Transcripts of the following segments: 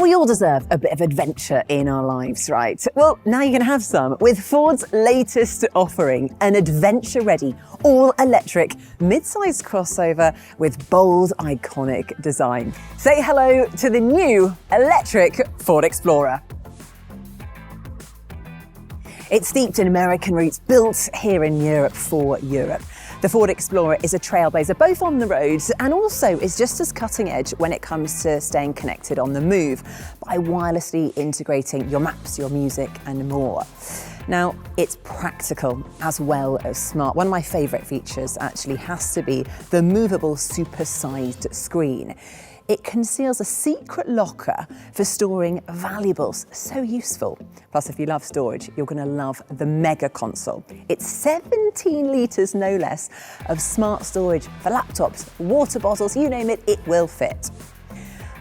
We all deserve a bit of adventure in our lives, right? Well, now you can have some with Ford's latest offering, an adventure-ready, all-electric, mid-sized crossover with bold, iconic design. Say hello to the new electric Ford Explorer. It's steeped in American roots, built here in Europe for Europe. The Ford Explorer is a trailblazer both on the road and also is just as cutting edge when it comes to staying connected on the move by wirelessly integrating your maps, your music and more. Now, it's practical as well as smart. One of my favourite features actually has to be the movable super-sized screen. It conceals a secret locker for storing valuables, so useful. Plus, if you love storage, you're going to love the mega console. It's 17 litres, no less, of smart storage for laptops, water bottles, you name it, it will fit.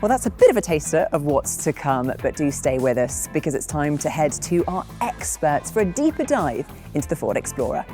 Well, that's a bit of a taster of what's to come, but do stay with us because it's time to head to our experts for a deeper dive into the Ford Explorer.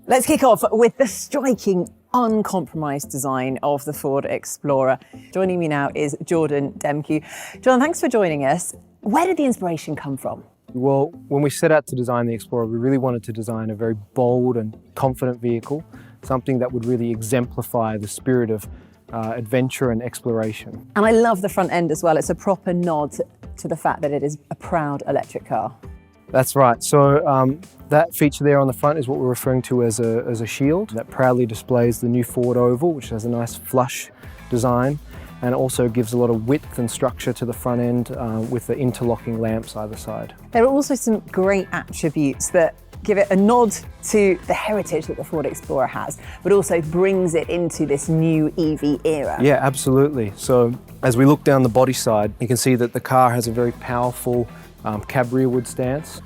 Let's kick off with the striking, uncompromised design of the Ford Explorer. Joining me now is Jordan Demke. Jordan, thanks for joining us. Where did the inspiration come from? Well, when we set out to design the Explorer, we really wanted to design a very bold and confident vehicle, something that would really exemplify the spirit of adventure and exploration. And I love the front end as well. It's a proper nod to the fact that it is a proud electric car. That's right. So that feature there on the front is what we're referring to as a shield that proudly displays the new Ford Oval, which has a nice flush design and also gives a lot of width and structure to the front end with the interlocking lamps either side. There are also some great attributes that give it a nod to the heritage that the Ford Explorer has, but also brings it into this new EV era. Yeah, absolutely. So as we look down the body side, you can see that the car has a very powerful cab rearward stance,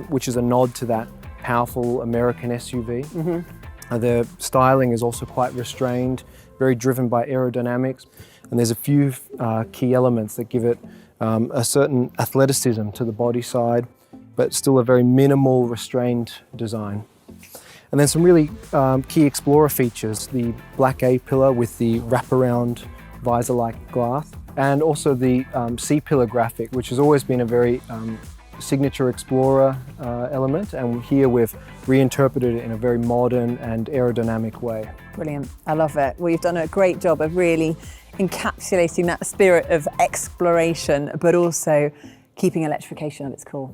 which is a nod to that powerful American SUV. Mm-hmm. The styling is also quite restrained, very driven by aerodynamics, and there's a few key elements that give it a certain athleticism to the body side, but still a very minimal, restrained design. And then some really key Explorer features, the black A-pillar with the wraparound visor-like glass, and also the C-pillar graphic, which has always been a very signature Explorer element, and here we've reinterpreted it in a very modern and aerodynamic way. Brilliant, I love it. Well, you've done a great job of really encapsulating that spirit of exploration, but also keeping electrification at its core.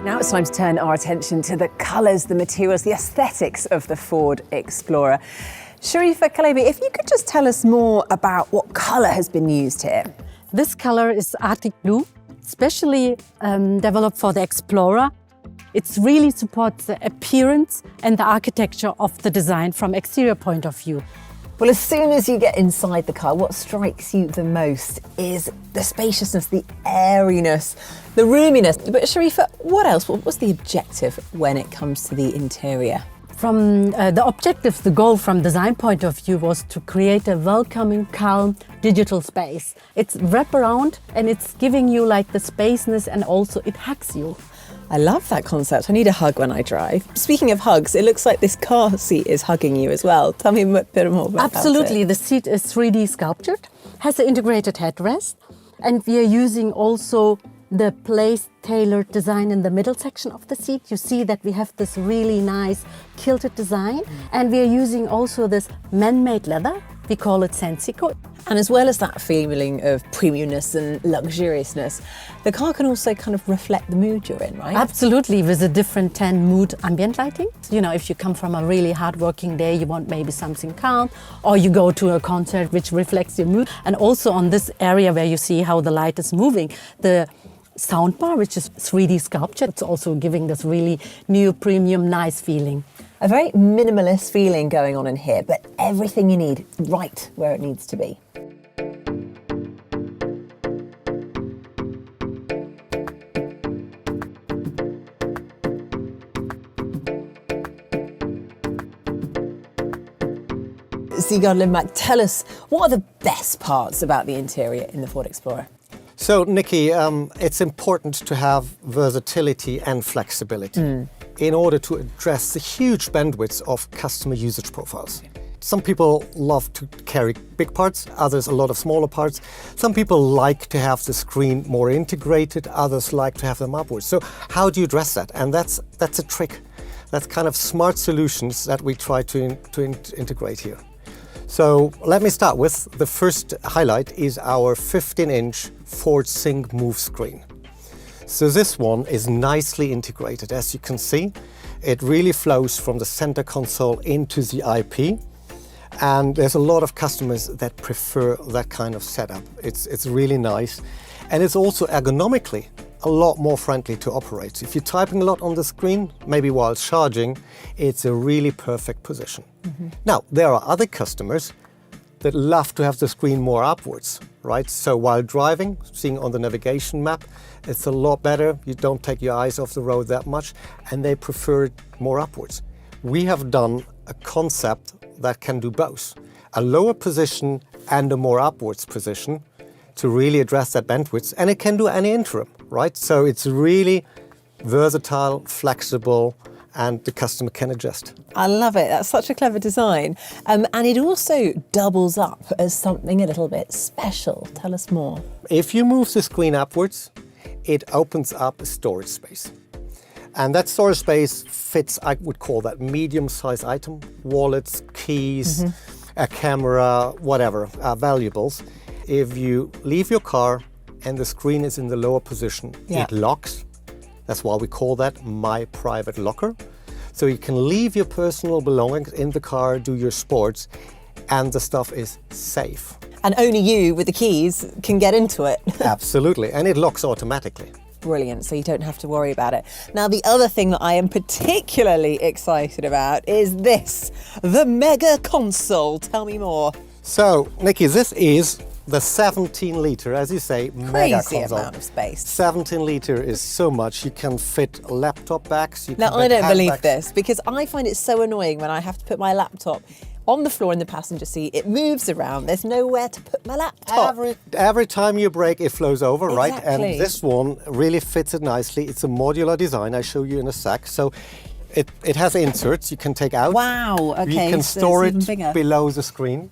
Now it's time to turn our attention to the colours, the materials, the aesthetics of the Ford Explorer. Sharifa Kalebi, if you could just tell us more about what colour has been used here. This color is Arctic Blue, specially developed for the Explorer. It really supports the appearance and the architecture of the design from exterior point of view. Well, as soon as you get inside the car, what strikes you the most is the spaciousness, the airiness, the roominess. But Sharifa, what else? What was the objective when it comes to the interior? From the objective, the goal from design point of view was to create a welcoming, calm, digital space. It's wraparound and it's giving you like the spaceness, and also it hugs you. I love that concept. I need a hug when I drive. Speaking of hugs, it looks like this car seat is hugging you as well. Tell me a bit more about Absolutely. it. The seat is 3D sculptured, has an integrated headrest, and we are using also the place-tailored design in the middle section of the seat. You see that we have this really nice kilted design, and we are using also this man-made leather. We call it Sensico. And as well as that feeling of premiumness and luxuriousness, the car can also kind of reflect the mood you're in, right? Absolutely, with a different 10 mood ambient lighting. You know, if you come from a really hard-working day, you want maybe something calm, or you go to a concert which reflects your mood. And also on this area where you see how the light is moving, the soundbar, which is 3D sculpture, it's also giving this really new, premium, nice feeling. A very minimalist feeling going on in here, but everything you need right where it needs to be. Sigurd Lindmark, tell us, what are the best parts about the interior in the Ford Explorer? So, Nikki, it's important to have versatility and flexibility in order to address the huge bandwidth of customer usage profiles. Some people love to carry big parts, others a lot of smaller parts. Some people like to have the screen more integrated, others like to have them upwards. So how do you address that? And that's a trick. That's kind of smart solutions that we try to integrate here. So let me start with the first highlight is our 15-inch Ford Sync Move screen. So this one is nicely integrated. As you can see, it really flows from the center console into the IP. And there's a lot of customers that prefer that kind of setup. It's really nice. And it's also ergonomically a lot more friendly to operate. If you're typing a lot on the screen, maybe while charging, it's a really perfect position. Now, there are other customers that love to have the screen more upwards, right? So while driving, seeing on the navigation map, it's a lot better. You don't take your eyes off the road that much, and they prefer it more upwards. We have done a concept that can do both, a lower position and a more upwards position to really address that bandwidth, and it can do any interim, right? So it's really versatile, flexible, and the customer can adjust. I love it. That's such a clever design. And it also doubles up as something a little bit special. Tell us more. If you move the screen upwards, it opens up a storage space. And that storage space fits, I would call that medium-sized item, wallets, keys, a camera, whatever, valuables. If you leave your car and the screen is in the lower position, it locks. That's why we call that My Private Locker. So you can leave your personal belongings in the car, do your sports, and the stuff is safe. And only you with the keys can get into it. Absolutely, and it locks automatically. Brilliant, so you don't have to worry about it. Now, the other thing that I am particularly excited about is this, the Mega Console. Tell me more. So, Nikki, this is the 17-litre, as you say, Mega Crazy Console. amount of space. 17-litre is so much. You can fit laptop bags. Now, I don't believe this, because I find it so annoying when I have to put my laptop on the floor in the passenger seat. It moves around. There's nowhere to put my laptop. Every time you brake, it flows over, right? Exactly. And this one really fits it nicely. It's a modular design. I'll show you in a sec. So it has inserts you can take out. Wow, okay. You can so store it's even it bigger. below the screen.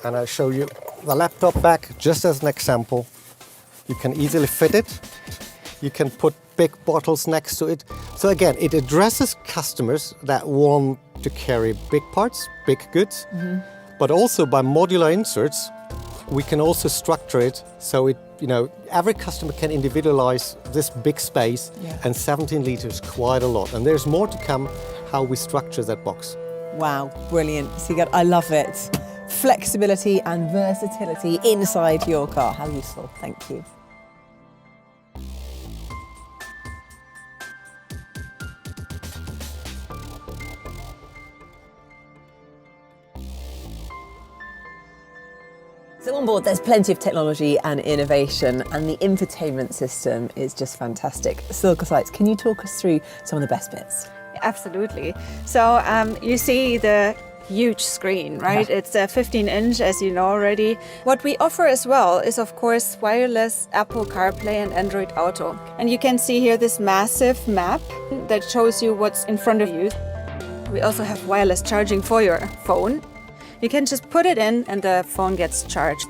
And I'll show you the laptop bag just as an example. You can easily fit it. You can put big bottles next to it. So again, it addresses customers that want to carry big parts, big goods, but also by modular inserts, we can also structure it so it, every customer can individualize this big space, and 17 liters quite a lot. And there's more to come how we structure that box. Wow, brilliant. Sigurd, I love it. Flexibility and versatility inside your car. How useful. Thank you. So on board, there's plenty of technology and innovation, and the infotainment system is just fantastic. Silke Seitz, can you talk us through some of the best bits? Absolutely. So you see the huge screen, right? Yeah. It's a 15-inch, as you know already. What we offer as well is, of course, wireless Apple CarPlay and Android Auto. And you can see here this massive map that shows you what's in front of you. We also have wireless charging for your phone. You can just put it in and the phone gets charged.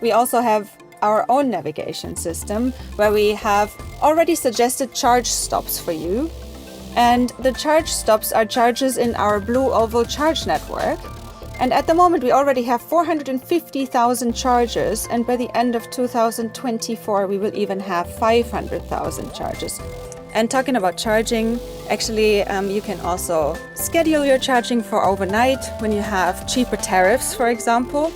We also have our own navigation system where we have already suggested charge stops for you. And the charge stops are charges in our Blue Oval charge network. And at the moment, we already have 450,000 chargers. And by the end of 2024, we will even have 500,000 chargers. And talking about charging, actually, you can also schedule your charging for overnight when you have cheaper tariffs, for example.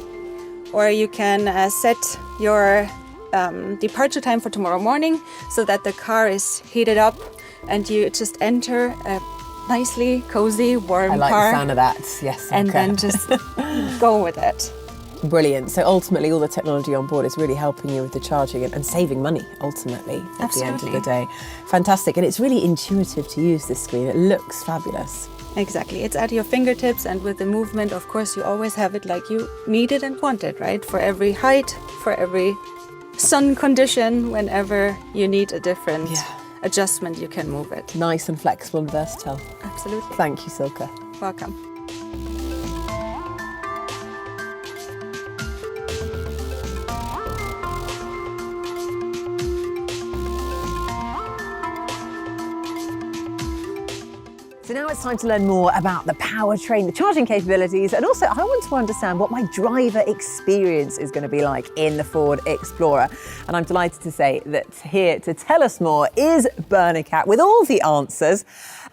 Or you can set your departure time for tomorrow morning so that the car is heated up and you just enter a nicely cozy, warm I like car. the sound of that, yes. And then just go with it. Brilliant. So ultimately all the technology on board is really helping you with the charging and saving money ultimately at the end of the day. Fantastic. And it's really intuitive to use this screen. It looks fabulous. Exactly. It's at your fingertips, and with the movement, of course, you always have it like you need it and want it, right? For every height, for every sun condition, whenever you need a different adjustment, you can move it. Nice and flexible and versatile. Absolutely. Thank you, Silke. Welcome. So now it's time to learn more about the powertrain, the charging capabilities, and also I want to understand what my driver experience is going to be like in the Ford Explorer. And I'm delighted to say that here to tell us more is Bernicat with all the answers.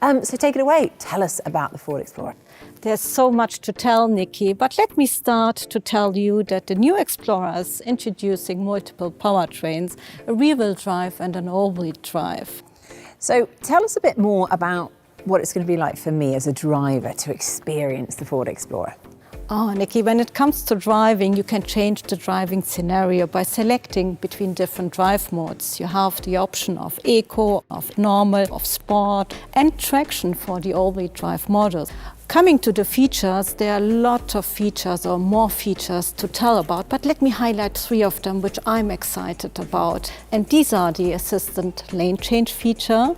So take it away. Tell us about the Ford Explorer. There's so much to tell, Nikki, but let me start to tell you that the new Explorer is introducing multiple powertrains, a rear-wheel drive and an all-wheel drive. So tell us a bit more about what it's going to be like for me as a driver to experience the Ford Explorer. Oh, Nikki, when it comes to driving, you can change the driving scenario by selecting between different drive modes. You have the option of eco, of normal, of sport, and traction for the all-wheel drive models. Coming to the features, there are a lot of features or more features to tell about, but let me highlight 3 of them which I'm excited about. And these are the assistant lane change feature,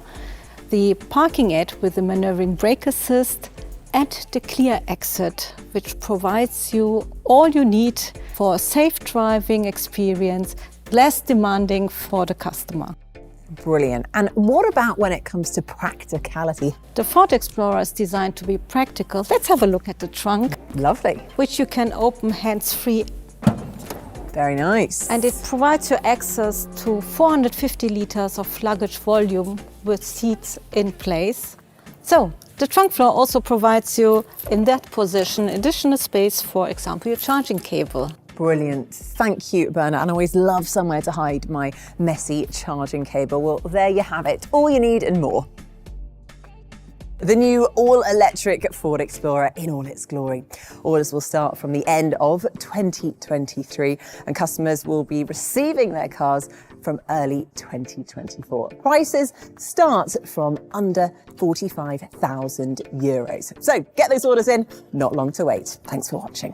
the parking aid with the maneuvering brake assist, and the clear exit, which provides you all you need for a safe driving experience, less demanding for the customer. Brilliant. And what about when it comes to practicality? The Ford Explorer is designed to be practical. Let's have a look at the trunk, Lovely. which you can open hands-free. Very nice. And it provides you access to 450 liters of luggage volume with seats in place. So the trunk floor also provides you, in that position, additional space, for example, your charging cable. Brilliant. Thank you, Berna. And I always love somewhere to hide my messy charging cable. Well, there you have it. All you need and more. The new all-electric Ford Explorer in all its glory. Orders will start from the end of 2023 and customers will be receiving their cars from early 2024. Prices start from under €45,000. So get those orders in, not long to wait. Thanks for watching.